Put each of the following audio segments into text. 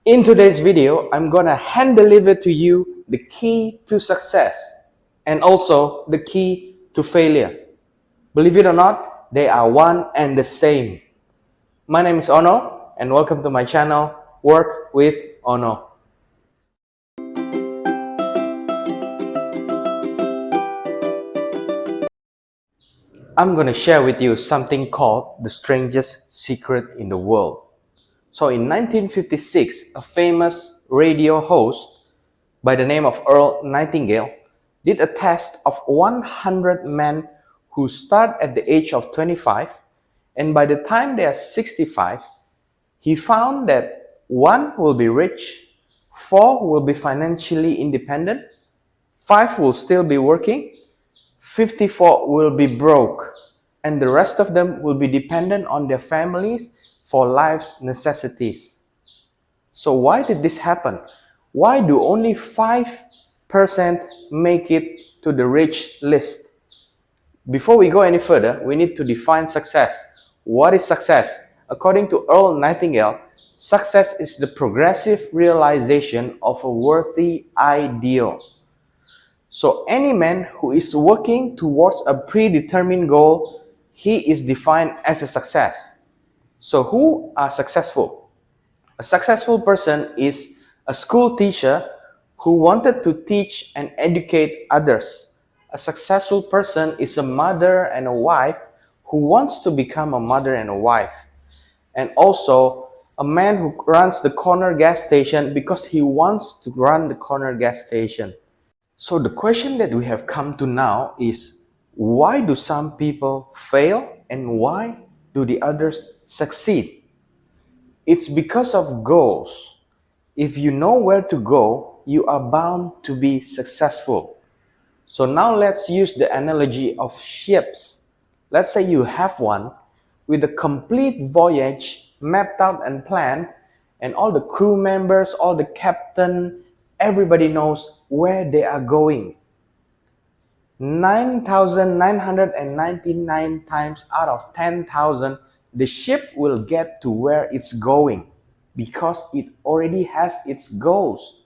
In today's video, I'm gonna hand deliver to you the key to success and also the key to failure. Believe it or not, they are one and the same. My name is Ono and welcome to my channel, Work with Ono. I'm gonna share with you something called the strangest secret in the world. So in 1956, a famous radio host by the name of Earl Nightingale did a test of 100 men who start at the age of 25, and by the time they are 65, he found that 1 will be rich, 4 will be financially independent, 5 will still be working, 54 will be broke, and the rest of them will be dependent on their families for life's necessities. So why did this happen? Why do only 5% make it to the rich list? Before we go any further, we need to define success. What is success? According to Earl Nightingale, success is the progressive realization of a worthy ideal. So any man who is working towards a predetermined goal, he is defined as a success. So who are successful? A successful person is a school teacher who wanted to teach and educate others. A successful person is a mother and a wife who wants to become a mother and a wife. And also a man who runs the corner gas station because he wants to run the corner gas station. So the question that we have come to now is, why do some people fail and why do the others succeed? It's because of goals. If you know where to go, you are bound to be successful. So now let's use the analogy of ships. Let's say you have one with a complete voyage mapped out and planned, and all the crew members, all the captain, everybody knows where they are going. 9,999 times out of 10,000, the ship will get to where it's going because it already has its goals.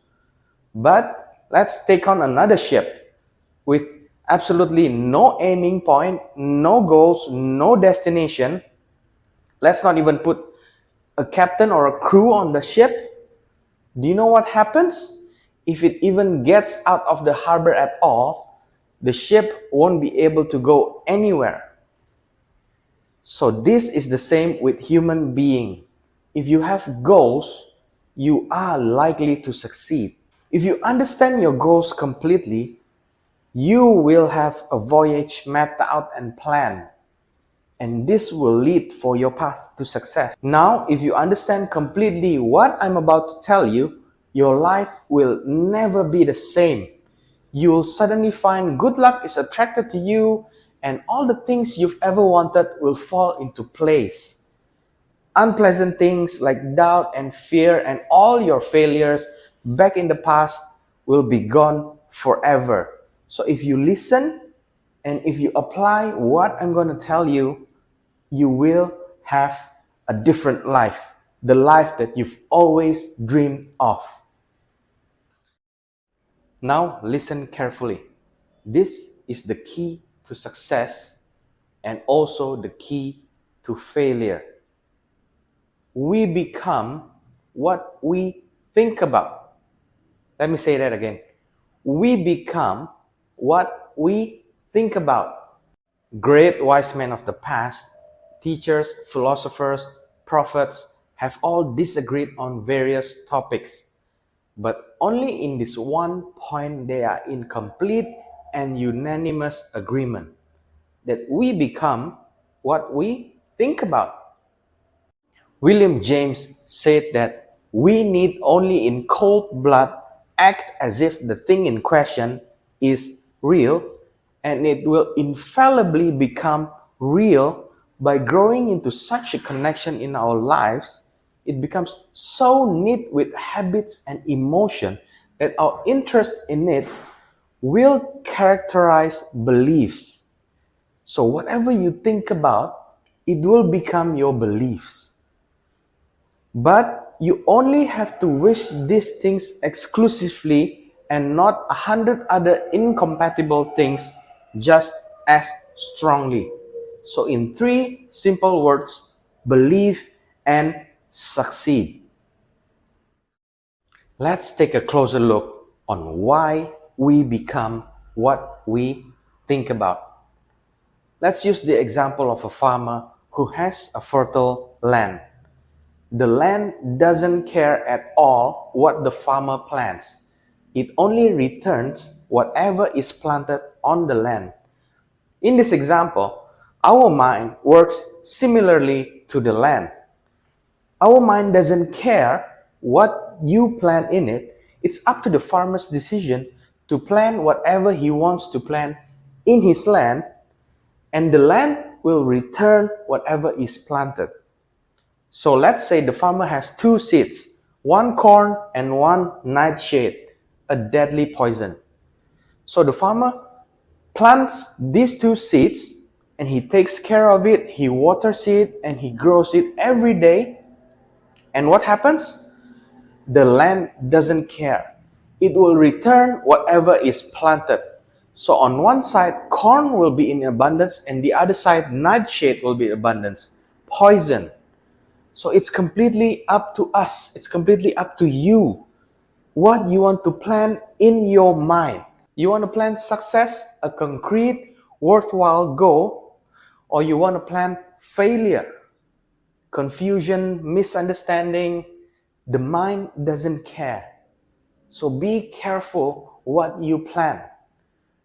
But let's take on another ship with absolutely no aiming point, no goals, no destination. Let's not even put a captain or a crew on the ship. Do you know what happens? If it even gets out of the harbor at all, the ship won't be able to go anywhere. So this is the same with human being. If you have goals, you are likely to succeed. If you understand your goals completely, you will have a voyage mapped out and planned. And this will lead for your path to success. Now, if you understand completely what I'm about to tell you, your life will never be the same. You will suddenly find good luck is attracted to you and all the things you've ever wanted will fall into place. Unpleasant things like doubt and fear and all your failures back in the past will be gone forever. So if you listen and if you apply what I'm going to tell you, you will have a different life, the life that you've always dreamed of. Now listen carefully. This is the key to success and also the key to failure. We become what we think about. Let me say that again. We become what we think about. Great wise men of the past, teachers, philosophers, prophets have all disagreed on various topics. But only in this one point they are in complete and unanimous agreement that we become what we think about. William James said that we need only in cold blood act as if the thing in question is real, and it will infallibly become real by growing into such a connection in our lives. It becomes so knit with habits and emotion that our interest in it will characterize beliefs. So whatever you think about, it will become your beliefs. But you only have to wish these things exclusively and not 100 other incompatible things just as strongly. So, in three simple words: believe and succeed. Let's take a closer look on why we become what we think about. Let's use the example of a farmer who has a fertile land. The land doesn't care at all what the farmer plants. It only returns whatever is planted on the land. In this example, our mind works similarly to the land. Our mind doesn't care what you plant in it. It's up to the farmer's decision to plant whatever he wants to plant in his land, and the land will return whatever is planted. So let's say the farmer has two seeds, one corn and one nightshade, a deadly poison. So the farmer plants these two seeds and he takes care of it, he waters it, and he grows it every day. And what happens? The land doesn't care. It will return whatever is planted. So on one side, corn will be in abundance, and the other side, nightshade will be in abundance. Poison. So it's completely up to us. It's completely up to you what you want to plant in your mind. You want to plant success, a concrete, worthwhile goal, or you want to plant failure, confusion, misunderstanding. The mind doesn't care. So be careful what you plant.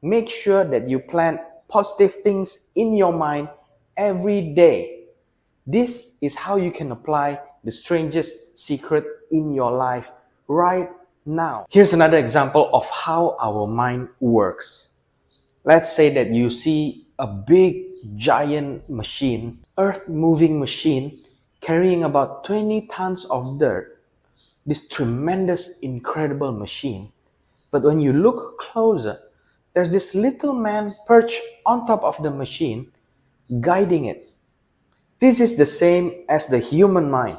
Make sure that you plant positive things in your mind every day. This is how you can apply the strangest secret in your life right now. Here's another example of how our mind works. Let's say that you see a big giant machine, earth-moving machine, carrying about 20 tons of dirt. This tremendous, incredible machine. But when you look closer, there's this little man perched on top of the machine, guiding it. This is the same as the human mind.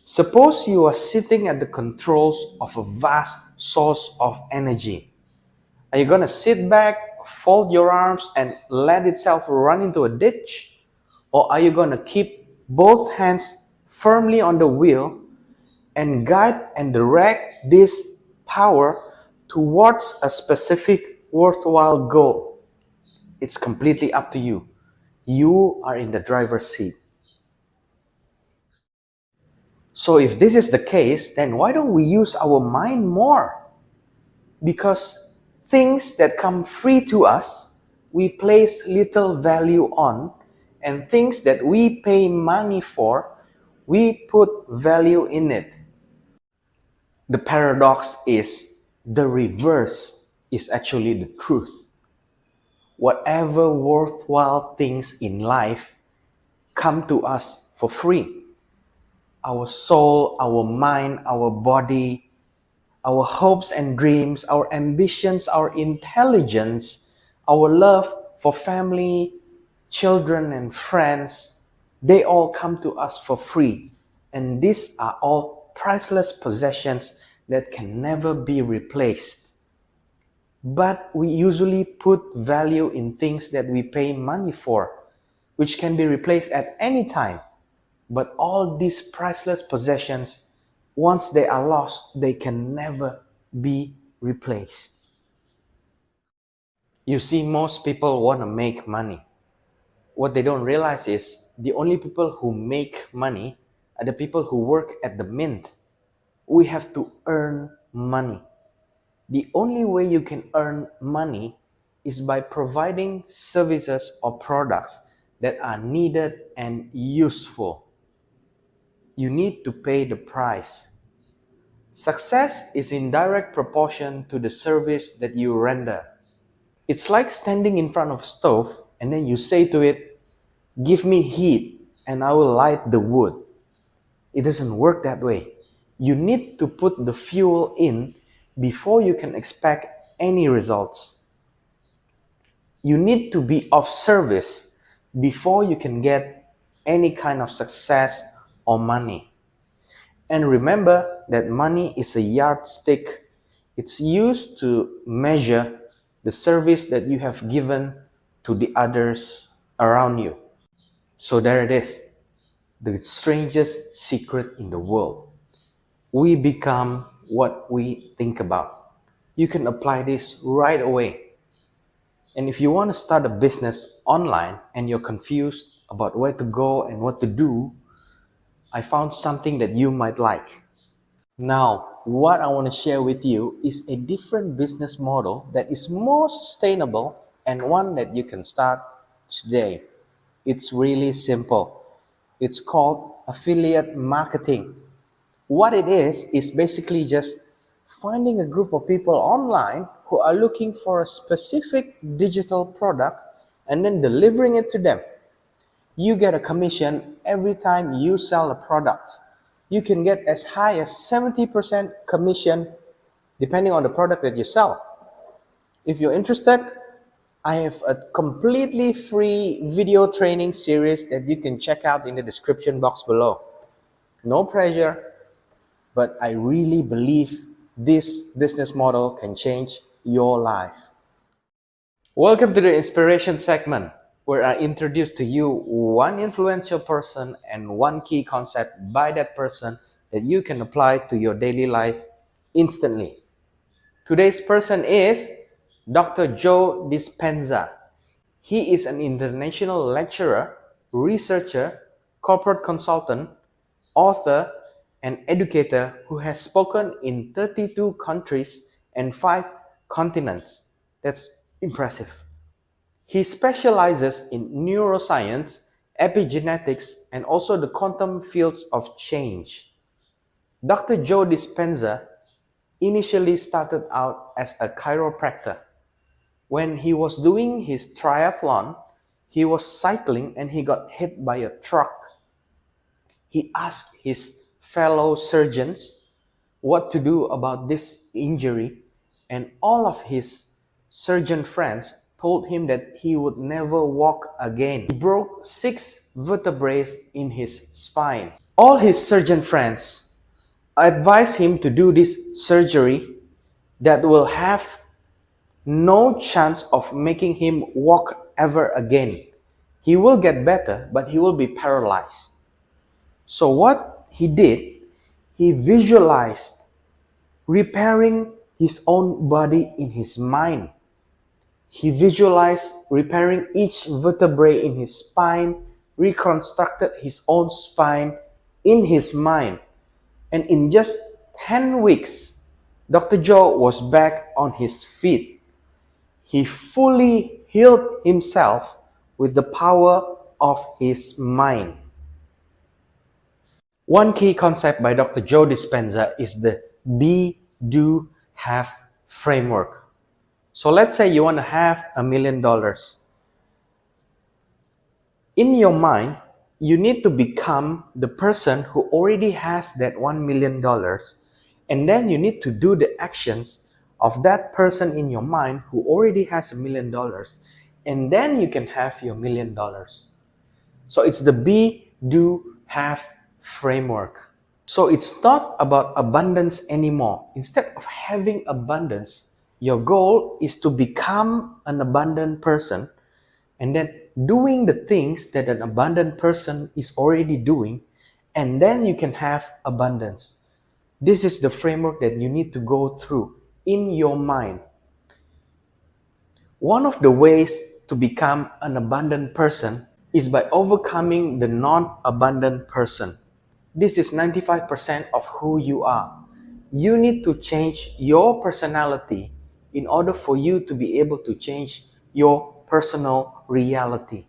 Suppose you are sitting at the controls of a vast source of energy. Are you going to sit back, fold your arms, and let itself run into a ditch? Or are you going to keep both hands firmly on the wheel and guide and direct this power towards a specific worthwhile goal? It's completely up to you. You are in the driver's seat. So if this is the case, then why don't we use our mind more? Because things that come free to us, we place little value on, and things that we pay money for, we put value in it. The paradox is the reverse is actually the truth. Whatever worthwhile things in life come to us for free. Our soul, our mind, our body, our hopes and dreams, our ambitions, our intelligence, our love for family, children, and friends, they all come to us for free. And these are all priceless possessions that can never be replaced. But we usually put value in things that we pay money for, which can be replaced at any time. But all these priceless possessions, once they are lost, they can never be replaced. You see, most people want to make money. What they don't realize is the only people who make money are the people who work at the mint. We have to earn money. The only way you can earn money is by providing services or products that are needed and useful. You need to pay the price. Success is in direct proportion to the service that you render. It's like standing in front of a stove and then you say to it, "Give me heat and I will light the wood." It doesn't work that way. You need to put the fuel in before you can expect any results. You need to be of service before you can get any kind of success or money. And remember that money is a yardstick. It's used to measure the service that you have given to the others around you. So there it is, the strangest secret in the world. We become what we think about. You can apply this right away. And if you want to start a business online and you're confused about where to go and what to do, I found something that you might like. Now, what I want to share with you is a different business model that is more sustainable and one that you can start today. It's really simple. It's called affiliate marketing. What it is basically just finding a group of people online who are looking for a specific digital product and then delivering it to them. You get a commission every time you sell a product. You can get as high as 70% commission depending on the product that you sell. If you're interested, I have a completely free video training series that you can check out in the description box below. No pressure, but I really believe this business model can change your life. Welcome to the inspiration segment, where I introduce to you one influential person and one key concept by that person that you can apply to your daily life instantly. Today's person is Dr. Joe Dispenza. He is an international lecturer, researcher, corporate consultant, author, and educator who has spoken in 32 countries and 5 continents. That's impressive. He specializes in neuroscience, epigenetics, and also the quantum fields of change. Dr. Joe Dispenza initially started out as a chiropractor. When he was doing his triathlon, he was cycling and he got hit by a truck. He asked his fellow surgeons what to do about this injury, and all of his surgeon friends told him that he would never walk again. He broke 6 vertebrae in his spine. All his surgeon friends advised him to do this surgery that will have no chance of making him walk ever again. He will get better, but he will be paralyzed. So what he did, he visualized repairing his own body in his mind. He visualized repairing each vertebrae in his spine, reconstructed his own spine in his mind. And in just 10 weeks, Dr. Joe was back on his feet. He fully healed himself with the power of his mind. One key concept by Dr. Joe Dispenza is the be, do, have framework. So let's say you want to have $1,000,000. In your mind, you need to become the person who already has that $1,000,000, and then you need to do the actions of that person in your mind who already has $1,000,000, and then you can have your $1,000,000. So it's the be, do, have framework. So it's not about abundance anymore. Instead of having abundance, your goal is to become an abundant person and then doing the things that an abundant person is already doing, and then you can have abundance. This is the framework that you need to go through in your mind. One of the ways to become an abundant person is by overcoming the non-abundant person. This is 95% of who you are. You need to change your personality in order for you to be able to change your personal reality.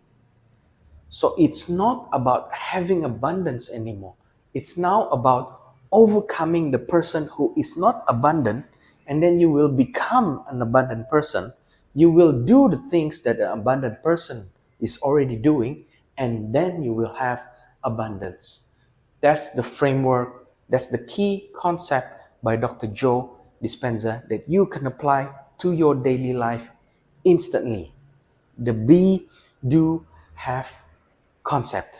So it's not about having abundance anymore. It's now about overcoming the person who is not abundant, and then you will become an abundant person. You will do the things that an abundant person is already doing, and then you will have abundance. That's the framework, that's the key concept by Dr. Joe Dispenza that you can apply to your daily life instantly. The be, do, have concept.